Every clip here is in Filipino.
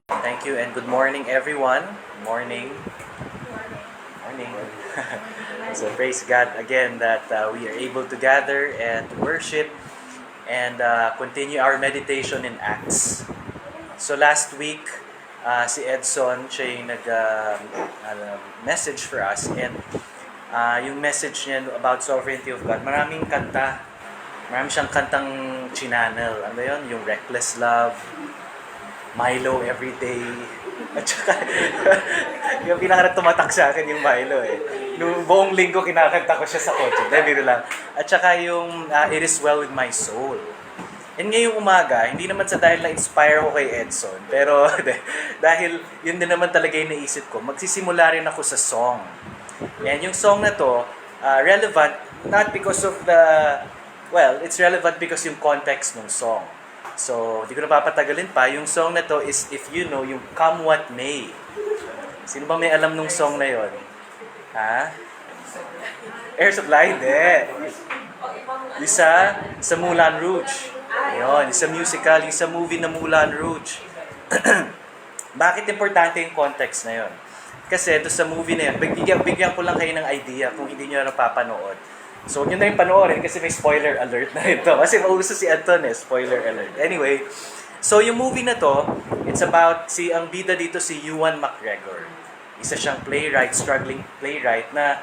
Thank you and good morning everyone. Morning. Morning. So praise God again that we are able to gather and to worship and continue our meditation in Acts. So last week, si Edson, siya yung nag-message for us and yung message niya about sovereignty of God, maraming kanta. Marami siyang kantang chinanel. Ano yun? Yung Reckless Love, Milo Everyday. At saka, yung pinaka tumatak sa akin yung Milo eh. Nung buong linggo kinakanta ko siya sa kotse. Dahil lang. At saka yung It Is Well With My Soul. And ngayong umaga, hindi naman sa dahil na-inspire ko kay Edson, pero dahil yun din naman talaga yung naisip ko, magsisimula rin ako sa song. And yung song na to, relevant, not because of it's relevant because yung context ng song. So, di ko na papatagalin pa. Yung song na to is, if you know, yung Come What May. Sino ba may alam nung song na yon? Ha? Air Supply? Hindi. Isa sa Moulin Rouge. Ayun, isa musical, isa movie na Moulin Rouge. Bakit importante yung context na yon? Kasi ito sa movie na yun, bigyan ko lang kayo ng idea kung hindi nyo napapanood. So, yun na yung panoorin kasi may spoiler alert na ito. Kasi mauso si Anton spoiler alert. Anyway, so yung movie na to, it's about, ang bida dito si Ewan McGregor. Isa siyang playwright, struggling playwright na,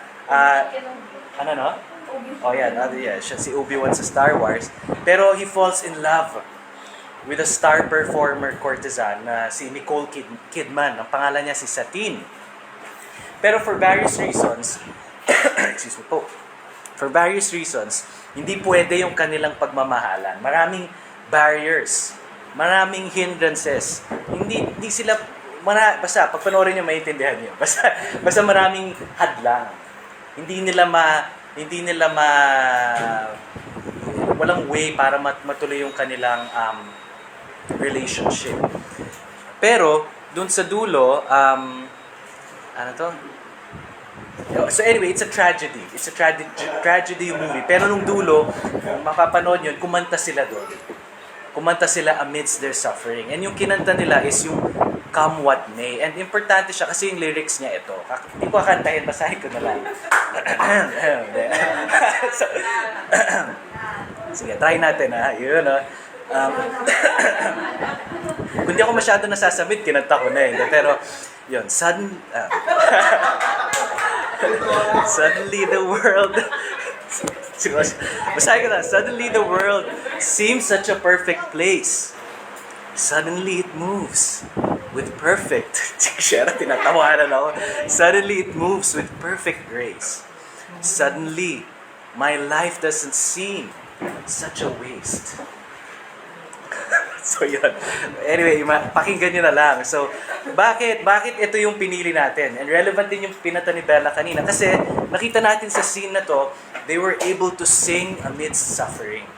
siya si Obi-Wan sa Star Wars. Pero he falls in love with a star performer courtesan na si Nicole Kidman. Ang pangalan niya si Satine. Pero for various reasons, excuse me po, hindi pwede yung kanilang pagmamahalan. Maraming barriers, maraming hindrances. Hindi sila, basta pag panoorin nyo, maintindihan nyo. Basta maraming hadlang. Hindi nila walang way para matuloy yung kanilang relationship. Pero, dun sa dulo, So anyway, it's a tragedy. It's a tragedy movie. Pero nung dulo, kung mapapanood yun, kumanta sila doon. Kumanta sila amidst their suffering. And yung kinanta nila is yung Come What May. And importante siya kasi yung lyrics niya ito. Hindi ko kakantahin, basahin ko na lang. Sige, try natin ha. Yun kung di ako masyado nasasabit, kinanta ko na Pero, yun, suddenly the world suddenly the world seems such a perfect place. Suddenly it moves with perfect tinatawanan ako. Suddenly it moves with perfect grace. Suddenly my life doesn't seem such a waste. So yun. Anyway, pakinggan nyo na lang. So, bakit ito yung pinili natin? And relevant din yung pinata ni Bella kanina. Kasi nakita natin sa scene na to, they were able to sing amidst suffering.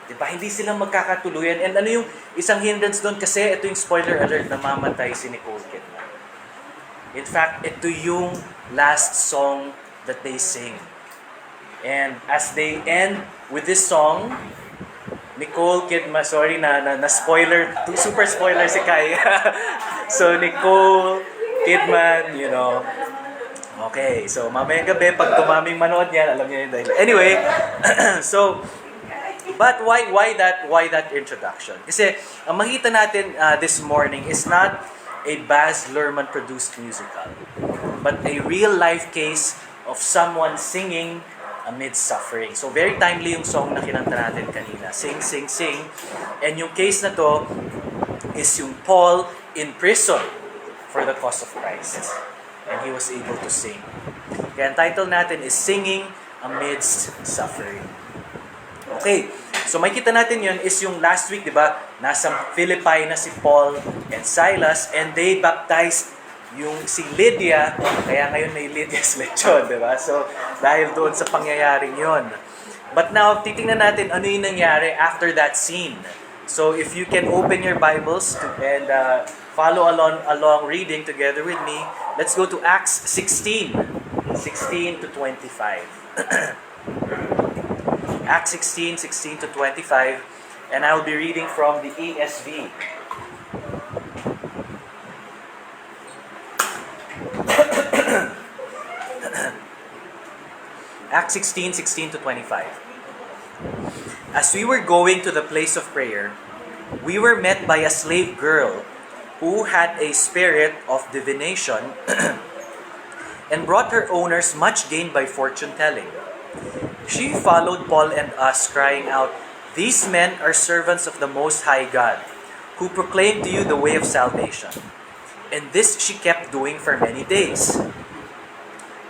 Diba? Hindi silang magkakatuluyan. And ano yung isang hindrance doon? Kasi ito yung spoiler alert na mamatay si Nicole Kidman. In fact, ito yung last song that they sing. And as they end with this song, Nicole Kidman, sorry na spoiler, super spoiler si Kai. So Nicole Kidman, okay, so mamayang gabi, pag tumaming manood yan, alam niya yung dahil. Anyway, so, but why that introduction? Kasi, ang makita natin this morning is not a Baz Luhrmann produced musical, but a real life case of someone singing amidst suffering. So, very timely yung song na kinanta natin kanina. Sing, sing, sing. And yung case na to is yung Paul in prison for the cause of Christ. And he was able to sing. Kaya ang title natin is Singing Amidst Suffering. Okay. So, makikita natin yun is yung last week, di ba? Nasa Philippi na si Paul and Silas and they baptized yung si Lydia, kaya ngayon may Lydia's Lechon, di ba? So, dahil doon sa pangyayaring yon. But now, titingnan natin ano yung nangyari after that scene. So, if you can open your Bibles and follow along reading together with me, let's go to Acts 16 to 25. Acts 16 to 25, and I will be reading from the ESV. Acts 16:16-25. As we were going to the place of prayer, we were met by a slave girl who had a spirit of divination and brought her owners much gain by fortune telling. She followed Paul and us, crying out, "These men are servants of the Most High God, who proclaim to you the way of salvation." And this she kept doing for many days.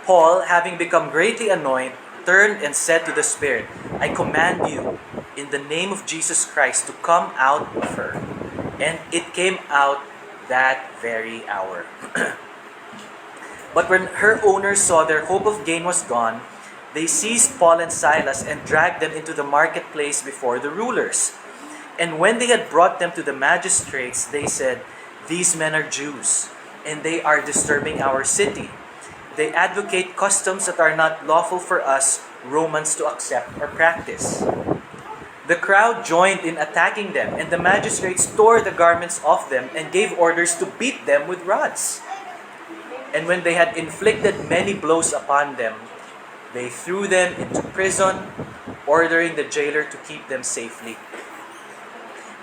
Paul, having become greatly annoyed, turned and said to the spirit, "I command you, in the name of Jesus Christ, to come out of her." And it came out that very hour. But when her owners saw their hope of gain was gone, they seized Paul and Silas and dragged them into the marketplace before the rulers. And when they had brought them to the magistrates, they said, "These men are Jews, and they are disturbing our city. They advocate customs that are not lawful for us Romans to accept or practice." The crowd joined in attacking them, and the magistrates tore the garments off them and gave orders to beat them with rods. And when they had inflicted many blows upon them, they threw them into prison, ordering the jailer to keep them safely.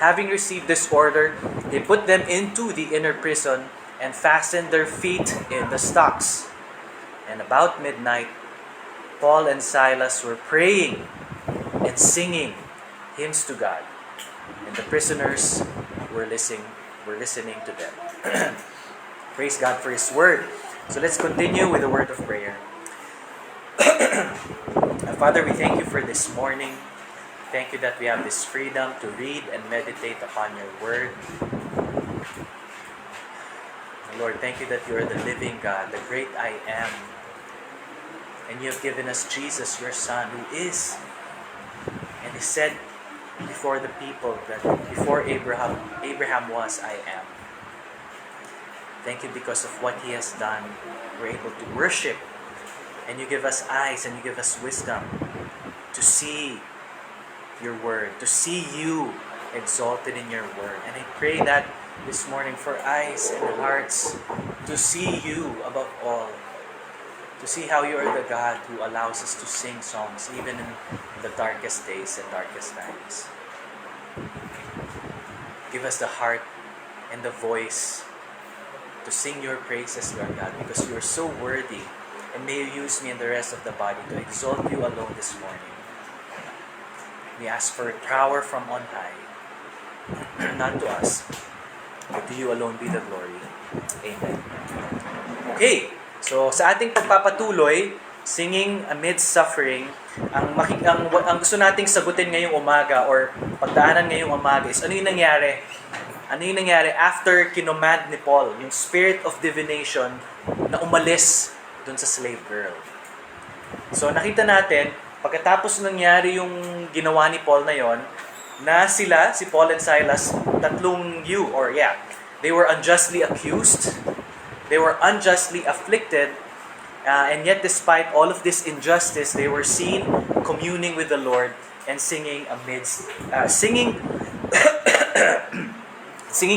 Having received this order, they put them into the inner prison and fastened their feet in the stocks. And about midnight, Paul and Silas were praying and singing hymns to God, and the prisoners were listening to them. Praise God for His Word. So let's continue with the word of prayer. Father, we thank you for this morning. Thank you that we have this freedom to read and meditate upon your word. Lord, thank you that you are the living God, the great I am. And you have given us Jesus, your Son, who is. And He said before the people that before Abraham was, I am. Thank you because of what He has done. We're able to worship. And you give us eyes and you give us wisdom to see your word, to see you exalted in your word. And I pray that this morning for eyes and hearts to see you above all. To see how you are the God who allows us to sing songs even in the darkest days and darkest times. Give us the heart and the voice to sing your praises, Lord God, because you are so worthy. And may you use me and the rest of the body to exalt you alone this morning. We ask for power from on high, not to us, but to you alone be the glory. Amen. Okay. So, sa ating pagpapatuloy, singing amidst suffering, ang gusto nating sagutin ngayong umaga or pagdaanan ngayong umaga is ano yung nangyari? Ano yung nangyari after kinomand ni Paul, yung spirit of divination na umalis dun sa slave girl. So, nakita natin, pagkatapos nangyari yung ginawa ni Paul na yon, na sila, si Paul and Silas, they were unjustly accused. They were unjustly afflicted, and yet despite all of this injustice, they were seen communing with the Lord and singing singing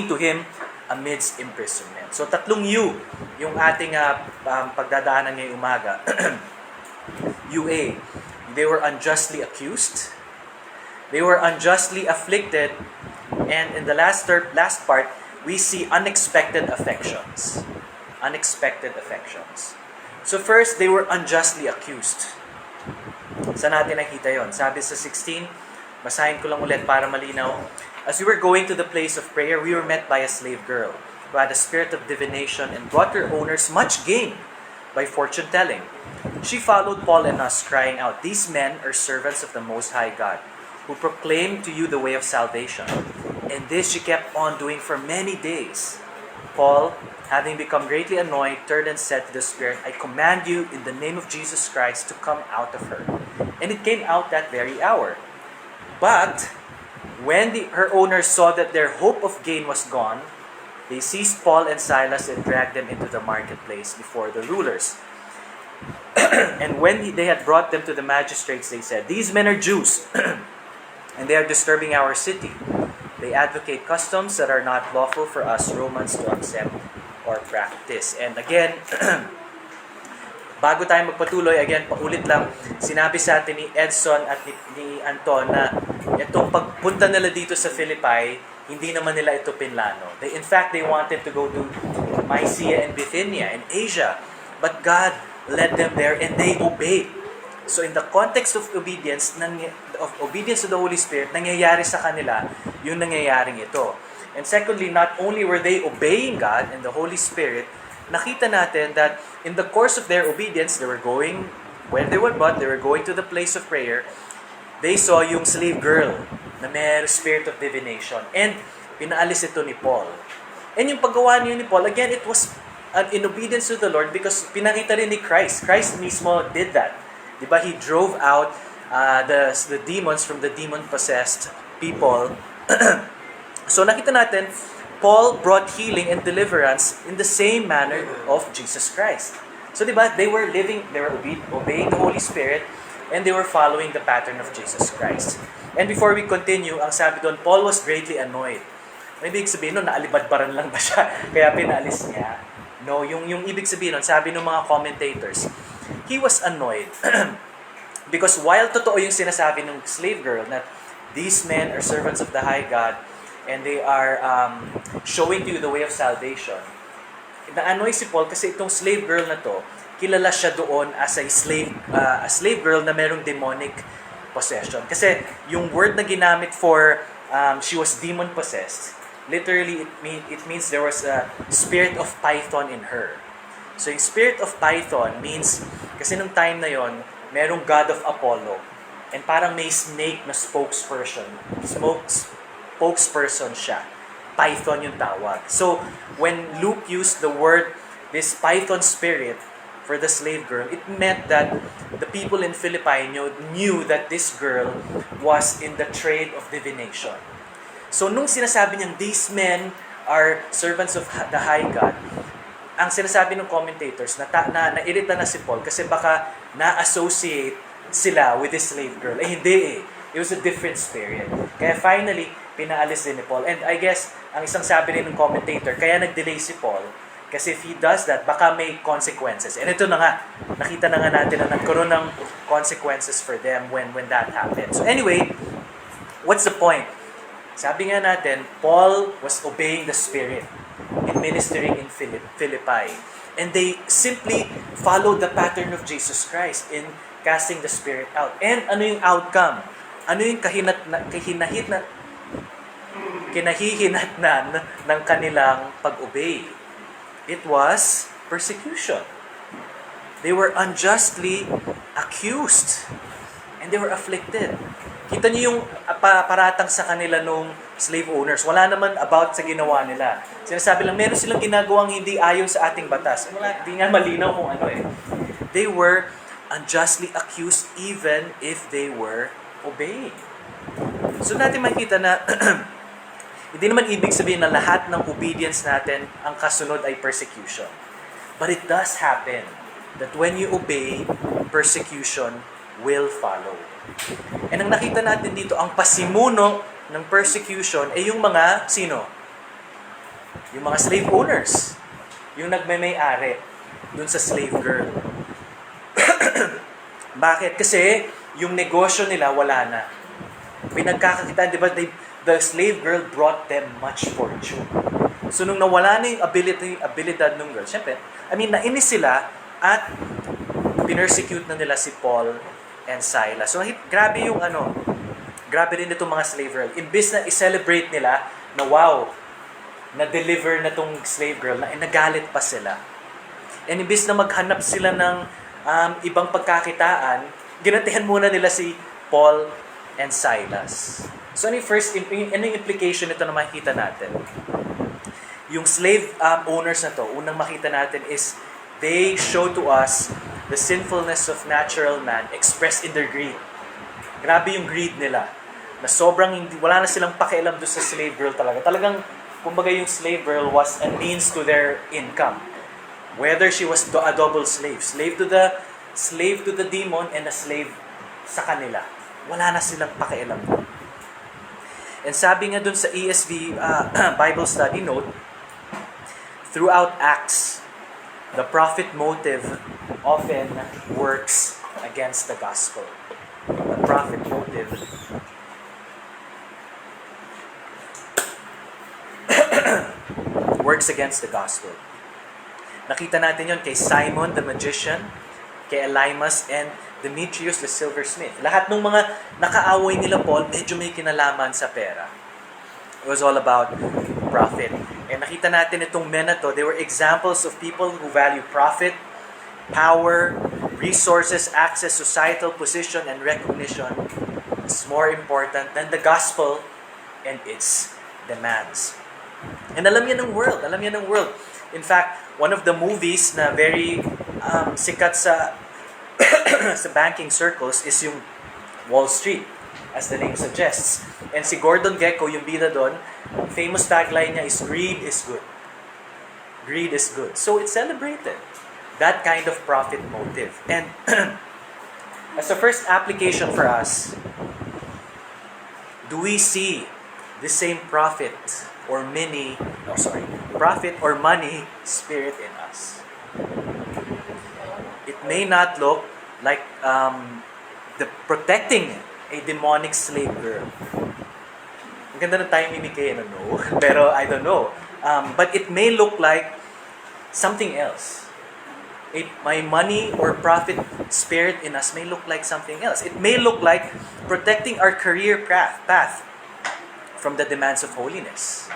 to Him amidst imprisonment. So tatlong U yung ating pagdadaanan ngayong umaga. UA, they were unjustly accused, they were unjustly afflicted, and in the last part, we see unexpected affections. Unexpected affections. So first, they were unjustly accused. Saan natin nakita yon? Sabi sa 16, basahin ko lang ulit para malinaw. As we were going to the place of prayer, we were met by a slave girl who had a spirit of divination and brought her owners much gain by fortune telling. She followed Paul and us, crying out, "These men are servants of the Most High God, who proclaim to you the way of salvation." And this she kept on doing for many days. Paul, having become greatly annoyed, turned and said to the spirit, "I command you in the name of Jesus Christ to come out of her." And it came out that very hour. But when her owners saw that their hope of gain was gone, they seized Paul and Silas and dragged them into the marketplace before the rulers. And when they had brought them to the magistrates, they said, "These men are Jews, and they are disturbing our city. They advocate customs that are not lawful for us Romans to accept or practice." And again, bago tayo magpatuloy, again, paulit lang, sinabi sa atin ni Edson at ni Anton na itong pagpunta nila dito sa Philippi, hindi naman nila ito pinlano. In fact, they wanted to go to Mysia and Bithynia and Asia. But God led them there and they obeyed. So in the context of obedience to the Holy Spirit, nangyayari sa kanila yung nangyayaring ito. And secondly, not only were they obeying God and the Holy Spirit, nakita natin that in the course of their obedience, they were going where they were but they were going to the place of prayer. They saw yung slave girl na may spirit of divination. And pinaalis ito ni Paul. And yung paggawa niyo ni Paul, again, it was in obedience to the Lord because pinakita rin ni Christ. Christ mismo did that. Diba? He drove out the demons from the demon-possessed people. So nakita natin, Paul brought healing and deliverance in the same manner of Jesus Christ. So diba, they were obeying the Holy Spirit and they were following the pattern of Jesus Christ. And before we continue, ang sabi doon, Paul was greatly annoyed. May ibig sabihin nun, naalibadbaran lang ba siya? Kaya pinaalis niya? No, yung ibig sabihin nun, sabi ng mga commentators, he was annoyed. Because while totoo yung sinasabi ng slave girl na these men are servants of the high God and they are showing you the way of salvation, na-annoy si Paul kasi itong slave girl na to, kilala siya doon as a slave girl na merong demonic possession. Kasi yung word na ginamit for she was demon-possessed, literally it means there was a spirit of Python in her. So yung spirit of Python means, kasi nung time na yon, merong god of Apollo. And parang may snake na spokesperson siya. Python yung tawag. So, when Luke used the word, this Python spirit, for the slave girl, it meant that the people in Philippi knew that this girl was in the trade of divination. So, nung sinasabi niyang, these men are servants of the high God, ang sinasabi ng commentators, na-irita na si Paul kasi baka na-associate sila with this slave girl. Hindi eh. It was a different spirit. Kaya finally, pinaalis din ni Paul. And I guess, ang isang sabi rin ng commentator, kaya nag-delay si Paul, kasi if he does that, baka may consequences. And ito na nga, nakita na nga natin na nagkaroon ng consequences for them when that happened. So anyway, what's the point? Sabi nga natin, Paul was obeying the Spirit in ministering in Philippi. And they simply followed the pattern of Jesus Christ in casting the Spirit out. And ano yung outcome? Ano yung kinahihinatnan ng kanilang pag-obey? It was persecution. They were unjustly accused. And they were afflicted. Kita niyo yung paratang sa kanila nung slave owners. Wala naman about sa ginawa nila. Sinasabi lang, meron silang ginagawang hindi ayon sa ating batas. Hindi nga malinaw kung ano eh. They were unjustly accused even if they were obeying. So natin makikita na hindi naman ibig sabihin na lahat ng obedience natin, ang kasunod ay persecution. But it does happen that when you obey, persecution will follow. And ang nakita natin dito, ang pasimuno ng persecution ay yung mga, sino? Yung mga slave owners. Yung nagmamay-ari dun sa slave girl. Bakit? Kasi yung negosyo nila wala na. Pinagkakakitaan, di ba, the slave girl brought them much fortune. So nung nawala na yung abilidad ng girl, syempre, nainis sila at pinersecute na nila si Paul and Silas. So grabe yung grabe rin itong mga slave girl. Imbis na i-celebrate nila na wow, na-deliver na tong slave girl, na nagalit pa sila. And imbis na maghanap sila ng ibang pagkakitaan, ginatihan muna nila si Paul and Silas. So ano yung implication nito na makikita natin? Yung slave owners na to, unang makita natin is they show to us the sinfulness of natural man expressed in their greed. Grabe yung greed nila. Na sobrang wala na silang pakialam doon sa slave girl talaga. Talagang, kumbaga yung slave girl was a means to their income. Whether she was a double slave. Slave to the demon and a slave sa kanila. Wala na silang pakialam doon. And sabi nga dun sa ESV Bible study note, throughout Acts, the profit motive often works against the gospel. The profit motive works against the gospel. Nakita natin yon kay Simon the magician, kay Elymas, and Demetrius the silversmith. Lahat ng mga nakaaway nila Paul, medyo may kinalaman sa pera. It was all about profit. And nakita natin itong men na to, they were examples of people who value profit, power, resources, access, societal position, and recognition is more important than the gospel and its demands. And alam yan ng world. In fact, one of the movies na very sikat sa sa banking circles is yung Wall Street, as the name suggests. And si Gordon Gekko, yung bida doon, ang famous tagline niya is, "Greed is good." Greed is good. So it's celebrated. That kind of profit motive. And as a first application for us, do we see the same profit or money spirit in us? It may not look like the protecting a demonic slave girl. Ang ganda ng time ni Kay, I don't know. Pero I don't know. But it may look like something else. My money or profit spirit in us may look like something else. It may look like protecting our career path from the demands of holiness.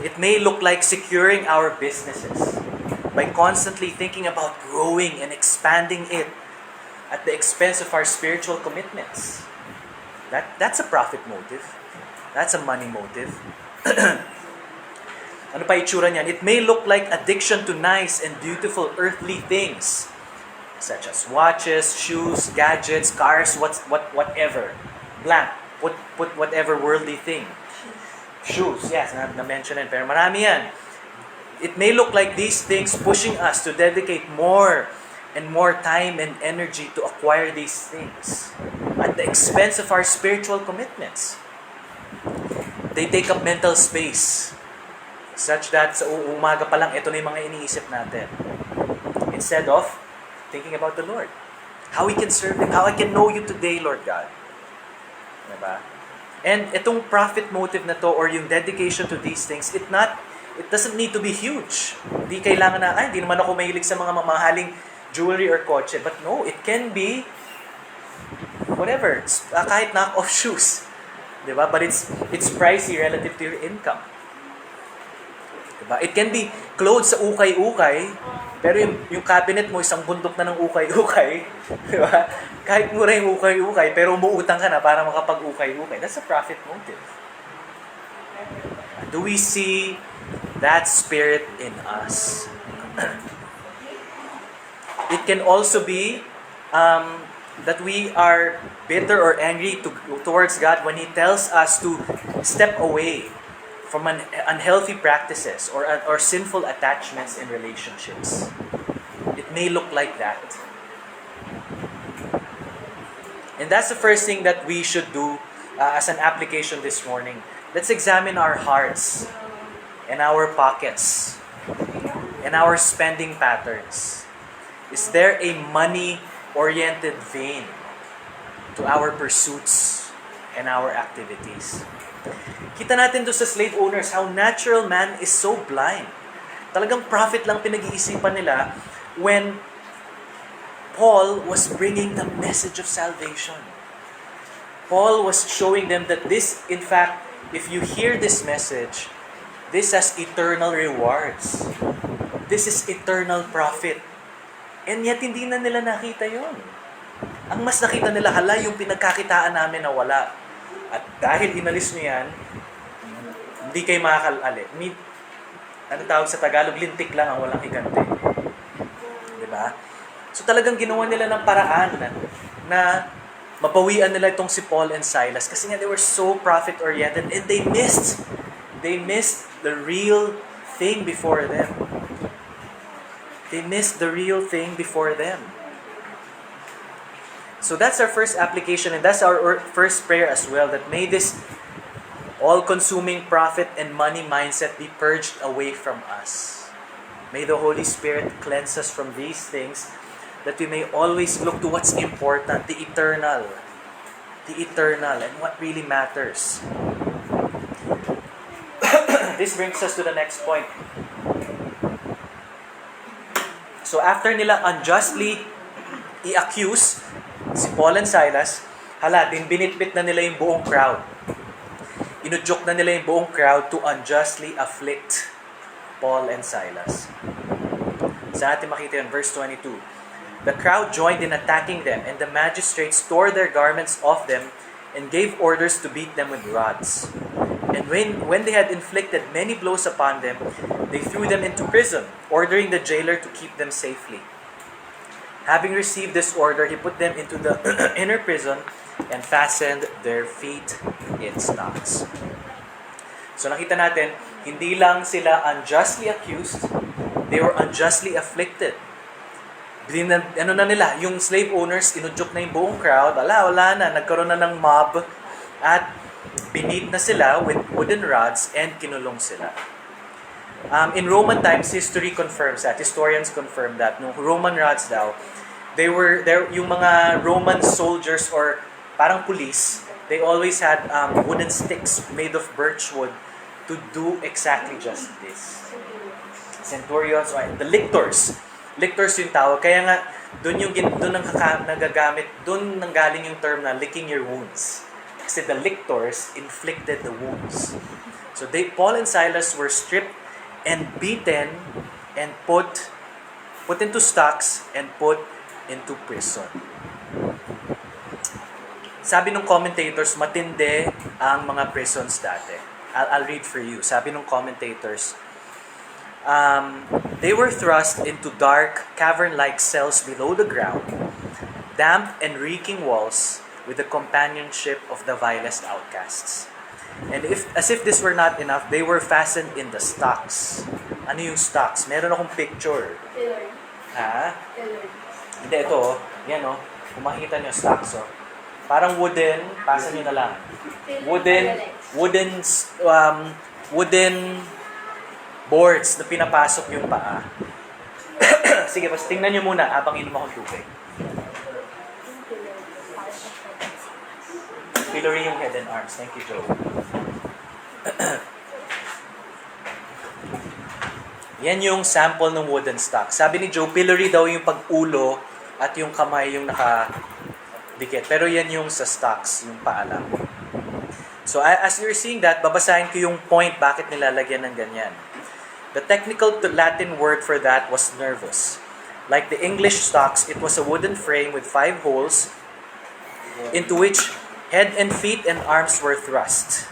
It may look like securing our businesses by constantly thinking about growing and expanding it at the expense of our spiritual commitments. That's a profit motive. That's a money motive. Ano pa itsura niyan? It may look like addiction to nice and beautiful earthly things, such as watches, shoes, gadgets, cars, whatever. Blank. Put whatever worldly thing. Shoes, yes, na-mention yan, pero marami yan. It may look like these things pushing us to dedicate more and more time and energy to acquire these things at the expense of our spiritual commitments. They take up mental space such that sa umaga pa lang, ito na yung mga iniisip natin. Instead of thinking about the Lord. How we can serve Him. How I can know You today, Lord God. Diba? And itong profit motive na to or yung dedication to these things, it doesn't need to be huge. Hindi kailangan na, hindi naman ako mahilig sa mga mamahaling jewelry or kotse. But no, it can be whatever. Kahit knock-off shoes. Diba? But it's pricey relative to your income. Diba? It can be clothes sa ukay-ukay, pero yung cabinet mo, isang bundok na ng ukay-ukay. Diba? Kahit mura yung ukay-ukay, pero umuutang ka na para makapag-ukay-ukay. That's a profit motive. Do we see that spirit in us? It can also be that we are bitter or angry towards God when He tells us to step away from unhealthy practices or sinful attachments in relationships. It may look like that. And that's the first thing that we should do as an application this morning. Let's examine our hearts and our pockets and our spending patterns. Is there a money-oriented vein to our pursuits and our activities? Kita natin doon sa slave owners how natural man is so blind. Talagang profit lang pinag-iisipan nila when Paul was bringing the message of salvation. Paul was showing them that this, in fact, if you hear this message, this has eternal rewards. This is eternal profit. And yet, hindi na nila nakita yon. Ang mas nakita nila, hala, yung pinagkakitaan namin na wala. At dahil inalis nyo yan, hindi kayo makakalali. Ano tawag sa Tagalog? Lintik lang ang walang higante. Diba? So talagang ginawa nila ng paraan na mapawian nila itong si Paul and Silas kasi nga they were so profit-oriented and they missed the real thing before them. They missed the real thing before them. So that's our first application and that's our first prayer as well, that may this all-consuming profit and money mindset be purged away from us. May the Holy Spirit cleanse us from these things, that we may always look to what's important, the eternal, and what really matters. This brings us to the next point. So after nila unjustly i-accuse si Paul and Silas, binitbit na nila yung buong crowd. Inudyok na nila yung buong crowd to unjustly afflict Paul and Silas. Saan natin makita yun? Verse 22. The crowd joined in attacking them, and the magistrates tore their garments off them and gave orders to beat them with rods. And when they had inflicted many blows upon them, they threw them into prison, ordering the jailer to keep them safely. Having received this order, he put them into the inner prison and fastened their feet in stocks. So nakita natin, hindi lang sila unjustly accused, they were unjustly afflicted. Yung slave owners, inudyok na yung buong crowd, wala na, nagkaroon na ng mob, at binit na sila with wooden rods and kinulong sila. In Roman times, history confirms that. Historians confirm that. Nung Roman rods daw, yung mga Roman soldiers or parang police, they always had wooden sticks made of birch wood to do exactly just this. Centurions, or the lictors. Lictors yung tawag. Kaya nga, doon nagagamit, doon nanggaling yung term na licking your wounds. Kasi the lictors inflicted the wounds. So Paul and Silas were stripped and beaten and put into stocks and put into prison. Sabi ng commentators, matindi ang mga prisons dati. I'll read for you. Sabi ng commentators, they were thrust into dark, cavern-like cells below the ground, damp and reeking walls, with the companionship of the vilest outcasts. And as if this were not enough, they were fastened in the stocks. Ano yung stocks? Meron akong picture. Pillory. Ha? Pillory. Hindi, ito, yan o. Kung makikita nyo, stocks o. Parang wooden, pasa nyo na lang. Wooden boards na pinapasok yung paa. Sige, basta tingnan nyo muna habang inom akong tubig. Pillory yung head and arms. Thank you, Joe. Yan yung sample ng wooden stock. Sabi ni Joe, pillory daw yung pag-ulo at yung kamay yung nakadikit. Pero yan yung sa stocks, yung paalam. So as you're seeing that, babasahin ko yung point bakit nilalagyan ng ganyan. The technical Latin word for that was nervus. Like the English stocks, it was a wooden frame with 5 holes into which head and feet and arms were thrust,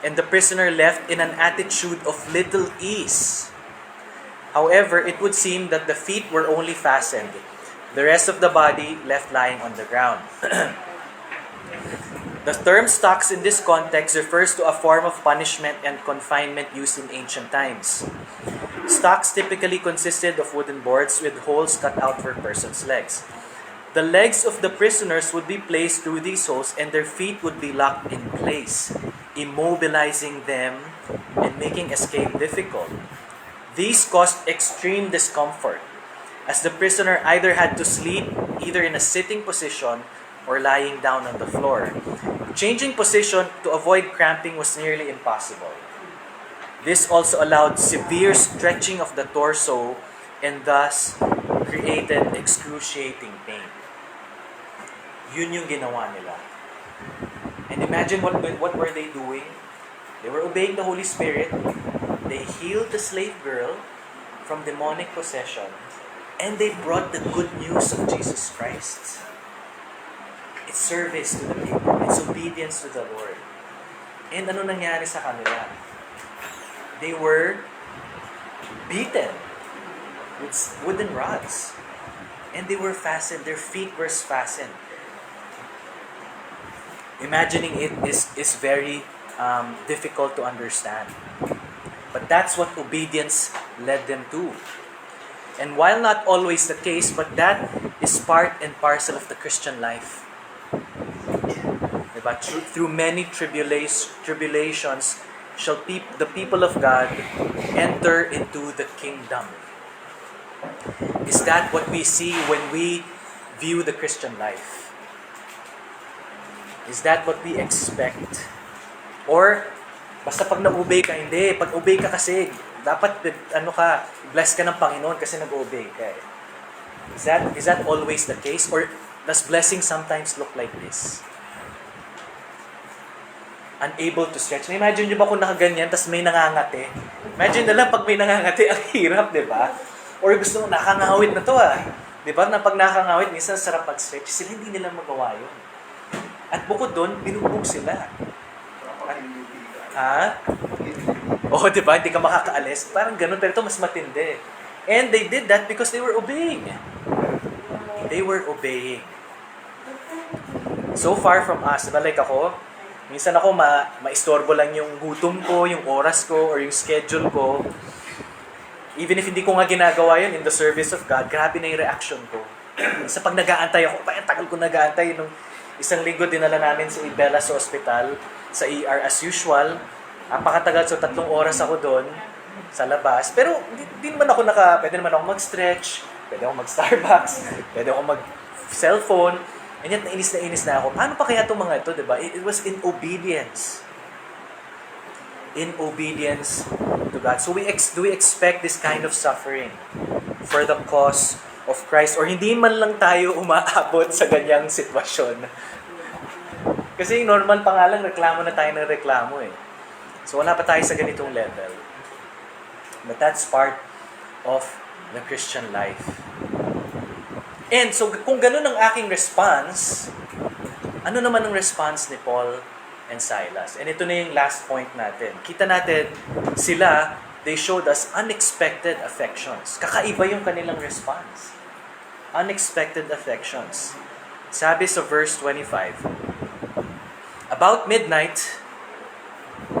and the prisoner left in an attitude of little ease. However, it would seem that the feet were only fastened, the rest of the body left lying on the ground. The term stocks in this context refers to a form of punishment and confinement used in ancient times. Stocks typically consisted of wooden boards with holes cut out for persons' legs. The legs of the prisoners would be placed through these holes and their feet would be locked in place, immobilizing them and making escape difficult. These caused extreme discomfort, as the prisoner either had to sleep either in a sitting position or lying down on the floor. Changing position to avoid cramping was nearly impossible. This also allowed severe stretching of the torso and thus created excruciating pain. Yun yung ginawa nila. And imagine what were they doing? They were obeying the Holy Spirit. They healed the slave girl from demonic possession. And they brought the good news of Jesus Christ. It's service to the people. It's obedience to the Lord. And ano nangyari sa kanila? They were beaten with wooden rods. And they were fastened. Their feet were fastened. Imagining it is very difficult to understand. But that's what obedience led them to. And while not always the case, but that is part and parcel of the Christian life. Diba? Through many tribulations shall the people of God enter into the kingdom. Is that what we see when we view the Christian life? Is that what we expect? Or, basta pag nag-obey ka, hindi. Pag obey ka kasi, dapat, bless ka ng Panginoon kasi nag-obey ka. Is that always the case? Or does blessing sometimes look like this? Unable to stretch. Imagine nyo ba kung nakaganyan, tas may nangangati? Imagine na lang pag may nangangati, ang hirap, di ba? Or gusto mo, nakangawit na to Di ba? Na pag nakangawit, minsan sarap mag-stretch. Sila hindi nila magawa yun. At bukod doon, binubog sila. Oo, di ba? Hindi ka makakaalis. Parang ganun, pero ito mas matindi. And they did that because they were obeying. They were obeying. So far from us, diba, like ako, minsan ako maistorbo lang yung gutom ko, yung oras ko, or yung schedule ko. Even if hindi ko nga ginagawa yun in the service of God, grabe na yung reaction ko. Sa pag nag-aantay ako, ang tagal ko nag-aantay. Nung isang linggo, dinala namin si Bella sa ospital, sa ER as usual. Napakatagal, so 3 oras ako doon sa labas. Pero hindi naman ako pwede naman ako mag-stretch, pwede ako mag-Starbucks, pwede ako mag-cellphone. And yet, nainis na ako. Paano pa kaya itong mga ito, diba? It was in obedience. In obedience to God. So do we expect this kind of suffering for the cause of Christ? Or hindi man lang tayo umaabot sa ganyang sitwasyon? Kasi normal pa nga lang, reklamo na tayo ng reklamo So wala pa tayo sa ganitong level. But that's part of the Christian life. And so, kung ganun ang aking response, ano naman ang response ni Paul and Silas? And ito na yung last point natin. Kita natin, sila, they showed us unexpected affections. Kakaiba yung kanilang response. Unexpected affections. Sabi sa verse 25, about midnight,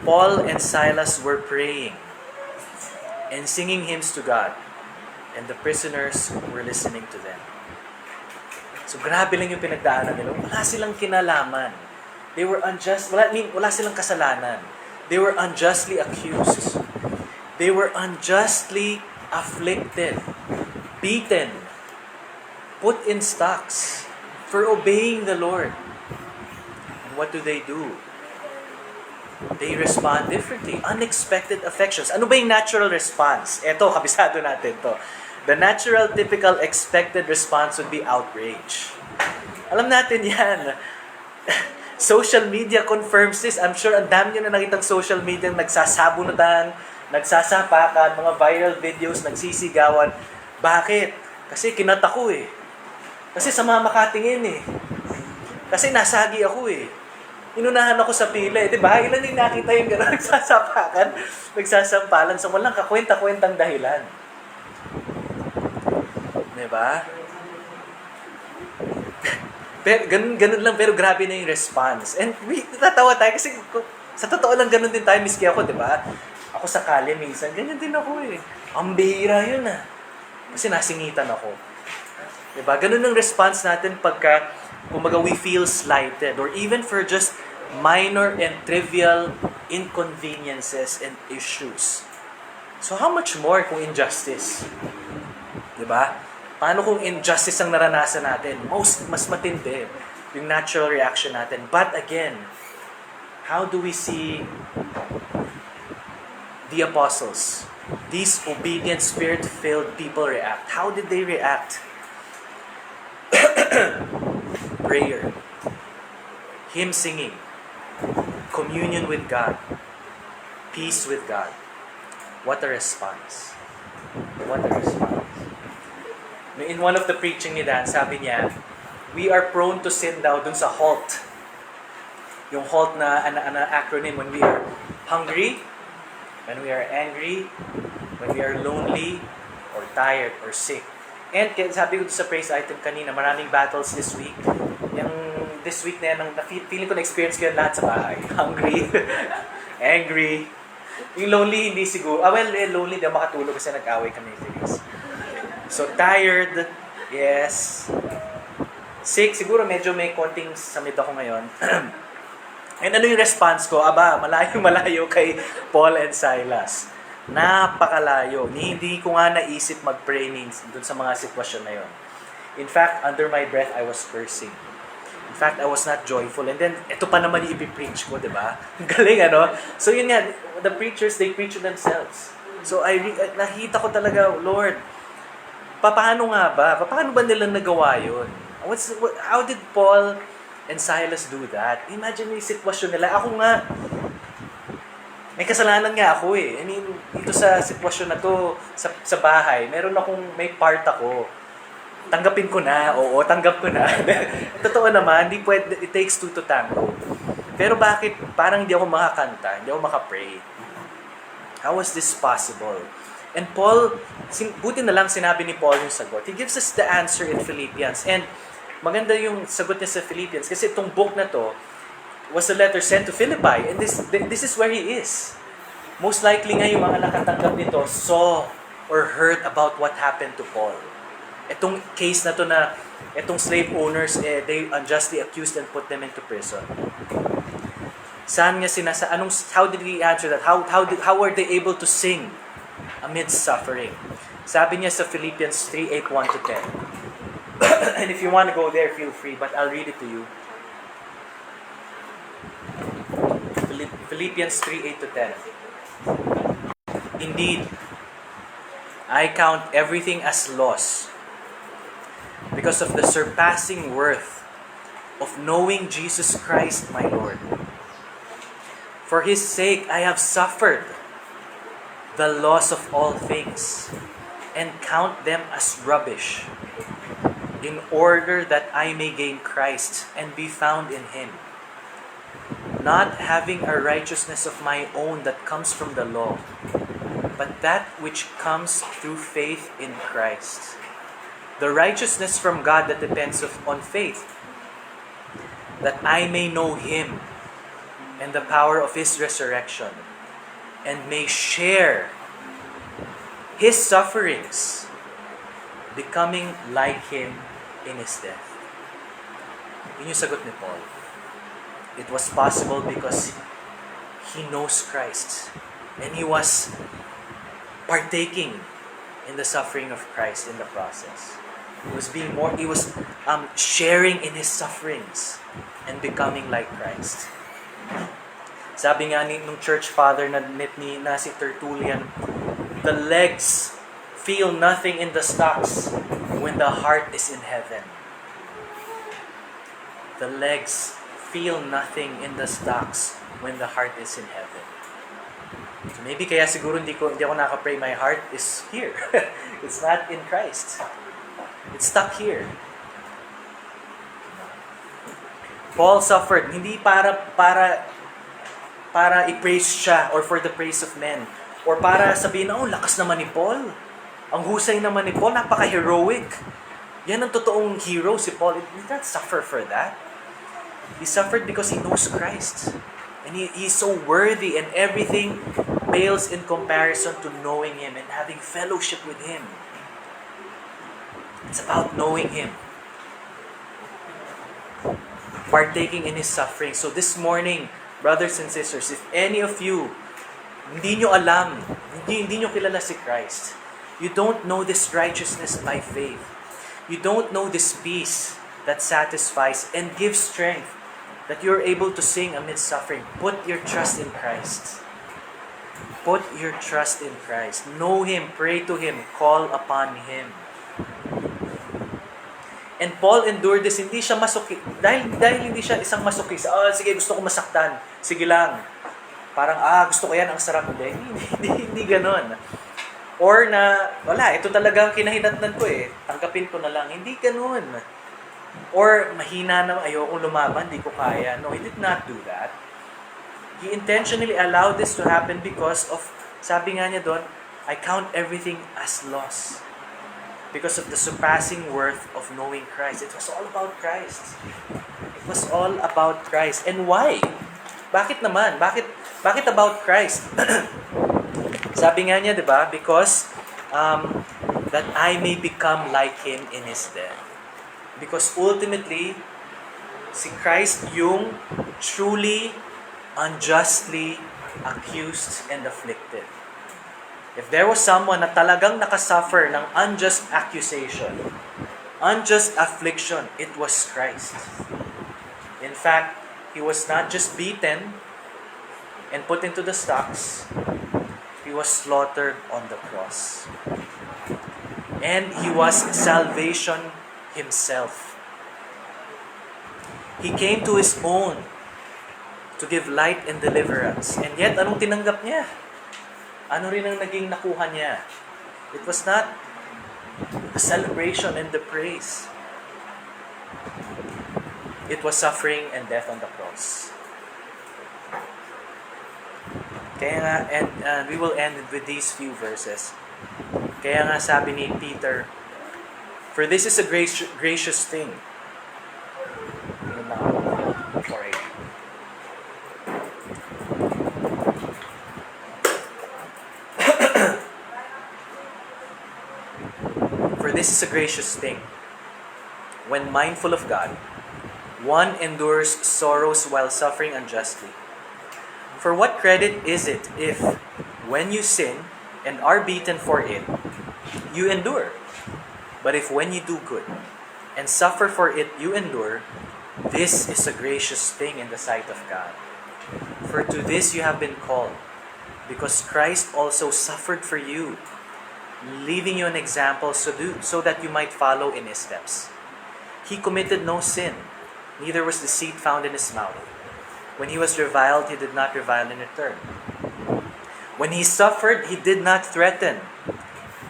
Paul and Silas were praying and singing hymns to God, and the prisoners were listening to them. So grabe lang yung pinagdaanan nila. Wala silang kinalaman. They were unjust. Wala silang kasalanan. They were unjustly accused. They were unjustly afflicted, beaten, put in stocks for obeying the Lord. And what do? They respond differently. Unexpected affections. Ano ba yung natural response? Eto, kabisado natin to. The natural, typical, expected response would be outrage. Alam natin yan. Social media confirms this. I'm sure ang dami nyo na nakitang social media nagsasabunutan, nagsasapakan, mga viral videos, nagsisigawan. Bakit? Kasi kinata ko Kasi sama makatingin Kasi nasagi ako Inunahan ako sa pila Diba? Ilan yung nakita yung gano'n nagsasapakan, nagsasampalan sa walang kakwenta-kwentang dahilan. Diba? Pero, ganun lang, pero grabe na yung response. And natatawa tayo kasi sa totoo lang ganun din tayo, miski ako, diba? Ako sa kali minsan, ganyan din ako Ang bihira yun Kasi nasingitan ako. Diba? Ganun ang response natin pagka, kumbaga, we feel slighted or even for just minor and trivial inconveniences and issues. So how much more kung injustice? Diba? Paano kung injustice ang naranasan natin? Mas matindi yung natural reaction natin. But again, how do we see the apostles, these obedient, spirit-filled people react? How did they react? Prayer, hymn singing, communion with God, peace with God. What a response. What a response. In one of the preaching ni Dan, sabi niya, we are prone to sin daw dun sa HALT. Yung HALT na acronym when we are hungry, when we are angry, when we are lonely, or tired, or sick. And sabi ko sa praise item kanina, maraming battles this week. Yung this week na yan, feeling ko na-experience ko yan lahat sa bahay. Hungry, angry. Yung lonely, hindi siguro. Lonely, di ako makatulog kasi nag-away kami. So, tired, yes. Sick, siguro medyo may konting samid ako ngayon. And ano yung response ko? Aba, malayo-malayo kay Paul and Silas. Napakalayo. Hindi ko nga naisip mag-pray dun sa mga sitwasyon na yon. In fact, under my breath, I was cursing. In fact, I was not joyful. And then, ito pa naman yung ipipreach ko, di ba? Galing, ano? So yun nga, the preachers, they preach to themselves. So nakita ko talaga, Lord, paano nga ba? Paano ba nila nagawa yun? How did Paul and Silas do that? Imagine yung sitwasyon nila. Ako nga, may kasalanan nga ako eh. I mean, dito sa sitwasyon na to, sa bahay, may part ako. Tanggapin ko na, oo, tanggap ko na. Totoo naman, di pwede, it takes two to tango. Pero bakit parang hindi ako makakanta, hindi ako makapray? How was this possible? And Paul, buti na lang sinabi ni Paul yung sagot. He gives us the answer in Philippians. And maganda yung sagot niya sa Philippians kasi itong book na to was a letter sent to Philippi. And this is where he is. Most likely nga yung mga nakatanggap nito saw or heard about what happened to Paul. Itong case na to na itong slave owners, they unjustly accused and put them into prison. Saan niya how did he answer that? How were they able to sing amidst suffering? Sabi niya sa Philippians 3:8-1 to 10. And if you want to go there, feel free, but I'll read it to you. Philippians 3:8 to 10. Indeed, I count everything as loss because of the surpassing worth of knowing Jesus Christ my Lord. For His sake I have suffered the loss of all things and count them as rubbish, in order that I may gain Christ and be found in Him, not having a righteousness of my own that comes from the law, but that which comes through faith in Christ, the righteousness from God that depends on faith, that I may know Him and the power of His resurrection, and may share His sufferings, becoming like Him in His death. Yun yung sagot ni Paul. It was possible because he knows Christ, and he was partaking in the suffering of Christ in the process. He was sharing in His sufferings and becoming like Christ. Sabi nga nung church father na si Tertullian, the legs feel nothing in the stocks when the heart is in heaven. The legs feel nothing in the stocks when the heart is in heaven. So maybe kaya siguro hindi ako nakapray, my heart is here. It's not in Christ. It's stuck here. Paul suffered hindi para i-praise siya or for the praise of men or para sabihin na, lakas naman ni Paul. Ang husay naman ni Paul, napaka-heroic. Yan ang totoong hero si Paul. He did not suffer for that. He suffered because he knows Christ. And he is so worthy, and everything pales in comparison to knowing Him and having fellowship with Him. It's about knowing Him. Partaking in His suffering. So this morning, brothers and sisters, if any of you, hindi nyo alam, hindi nyo kilala si Christ, you don't know this righteousness by faith, you don't know this peace that satisfies and gives strength, that you're able to sing amidst suffering, put your trust in Christ. Put your trust in Christ. Know Him, pray to Him, call upon Him. And Paul endured this, hindi siya dahil hindi siya isang masokis. Sige, gusto ko masaktan. Sige lang. Parang, gusto ko yan, ang sarap. Hindi ganon. Or wala, ito talagang kinahinatnan ko tanggapin ko na lang. Hindi ganon. Or mahina na, ayokong lumaban, hindi ko kaya. No, he did not do that. He intentionally allowed this to happen because of, sabi nga niya doon, I count everything as loss. Because of the surpassing worth of knowing Christ. It was all about Christ. It was all about Christ. And why? Bakit naman? Bakit about Christ? Sabi nga niya, di ba? Because that I may become like Him in His death. Because ultimately, si Christ yung truly unjustly accused and afflicted. If there was someone na talagang nakasuffer ng unjust accusation, unjust affliction, it was Christ. In fact, He was not just beaten and put into the stocks, He was slaughtered on the cross. And He was salvation Himself. He came to His own to give light and deliverance. And yet, anong tinanggap niya? Ano rin ang naging nakuha niya? It was not the celebration and the praise. It was suffering and death on the cross. Kaya nga, and we will end with these few verses. Kaya nga sabi ni Peter, "For this is a gracious thing." Sorry. "For this is a gracious thing, when mindful of God, one endures sorrows while suffering unjustly. For what credit is it if, when you sin and are beaten for it, you endure? But if when you do good and suffer for it you endure, this is a gracious thing in the sight of God. For to this you have been called, because Christ also suffered for you, leaving you an example so that you might follow in His steps. He committed no sin, neither was deceit found in His mouth. When He was reviled, He did not revile in return. When He suffered, He did not threaten,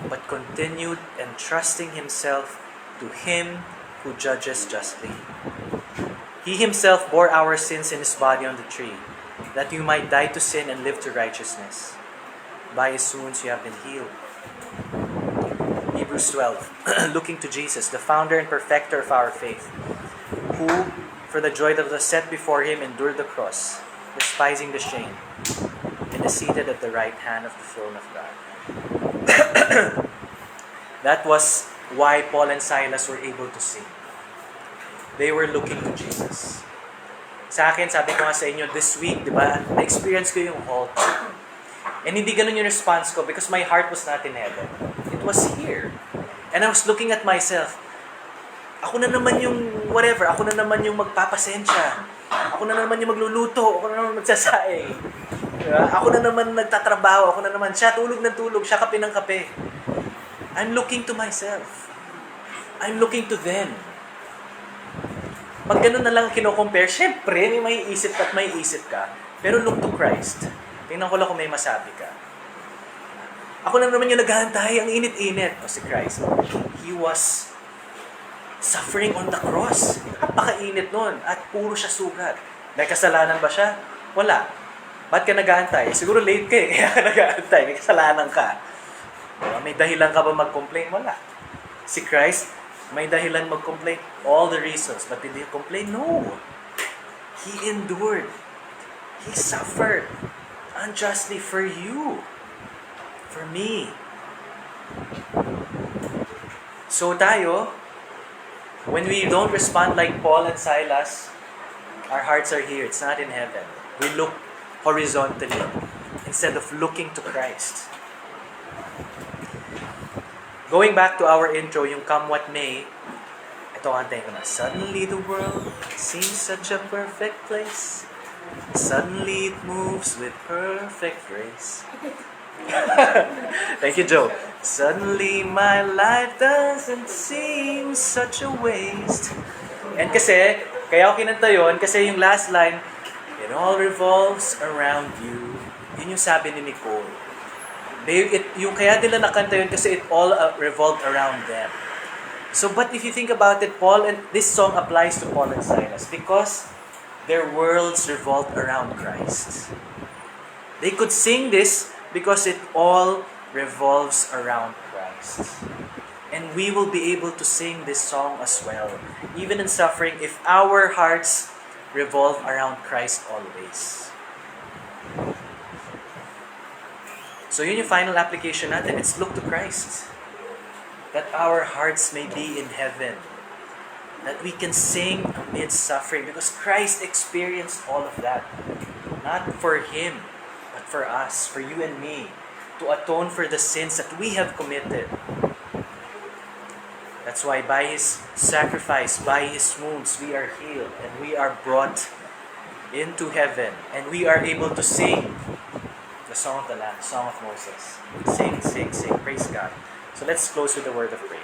but continued entrusting Himself to Him who judges justly. He Himself bore our sins in His body on the tree, that you might die to sin and live to righteousness. By His wounds you have been healed." Hebrews 12, looking to Jesus, the founder and perfecter of our faith, who, for the joy that was set before Him, endured the cross, despising the shame, and is seated at the right hand of the throne of God. That was why Paul and Silas were able to sing. They were looking to Jesus. Sa akin, sabi ko nga sa inyo, this week, di ba, na-experience ko yung halt. And hindi ganun yung response ko because my heart was not in heaven. It was here. And I was looking at myself. Ako na naman yung whatever. Ako na naman yung magpapasensya. Ako na naman yung magluluto. Ako na naman magsasaing. Diba? Ako na naman nagtatrabaho. Ako na naman siya tulog ng tulog. Siya kape ng kape. I'm looking to myself. I'm looking to them. Pag ganun na lang kino-compare, syempre may isip ka at may isip ka. Pero look to Christ. Tingnan ko lang kung may masabi ka. Ako na naman yung naghahantay. Ang init-init. O si Christ. He was suffering on the cross. Napakainit nun. At puro siya sugat. May kasalanan ba siya? Wala. Ba't ka nag-aantay? Siguro late ka eh. Kaya ka nag-aantay. May kasalanan ka. May dahilan ka ba mag-complain? Wala. Si Christ, may dahilan mag-complain. All the reasons. But did He complain? No. He endured. He suffered unjustly for you. For me. So tayo, when we don't respond like Paul and Silas, our hearts are here. It's not in heaven. We look horizontally instead of looking to Christ. Going back to our intro, yung Come What May, ito kantayin ko na. Suddenly the world seems such a perfect place. Suddenly it moves with perfect grace. Thank you, Joe. Suddenly my life doesn't seem such a waste. And kasi, kaya ako kinanta yun, kasi yung last line, it all revolves around you. Yun yung sabi ni Nicole. Yung kaya nila nakanta yun kasi it all revolved around them. So, but if you think about it, this song applies to Paul and Silas because their worlds revolved around Christ. They could sing this because it all revolves around Christ. And we will be able to sing this song as well, even in suffering, if our hearts revolve around Christ always. So yun yung final application natin. It's look to Christ. That our hearts may be in heaven. That we can sing amidst suffering because Christ experienced all of that. Not for Him, but for us, for you and me, to atone for the sins that we have committed. That's why by His sacrifice, by His wounds, we are healed and we are brought into heaven, and we are able to sing the Song of the Lamb, Song of Moses. Sing, sing, sing. Praise God. So let's close with a word of prayer.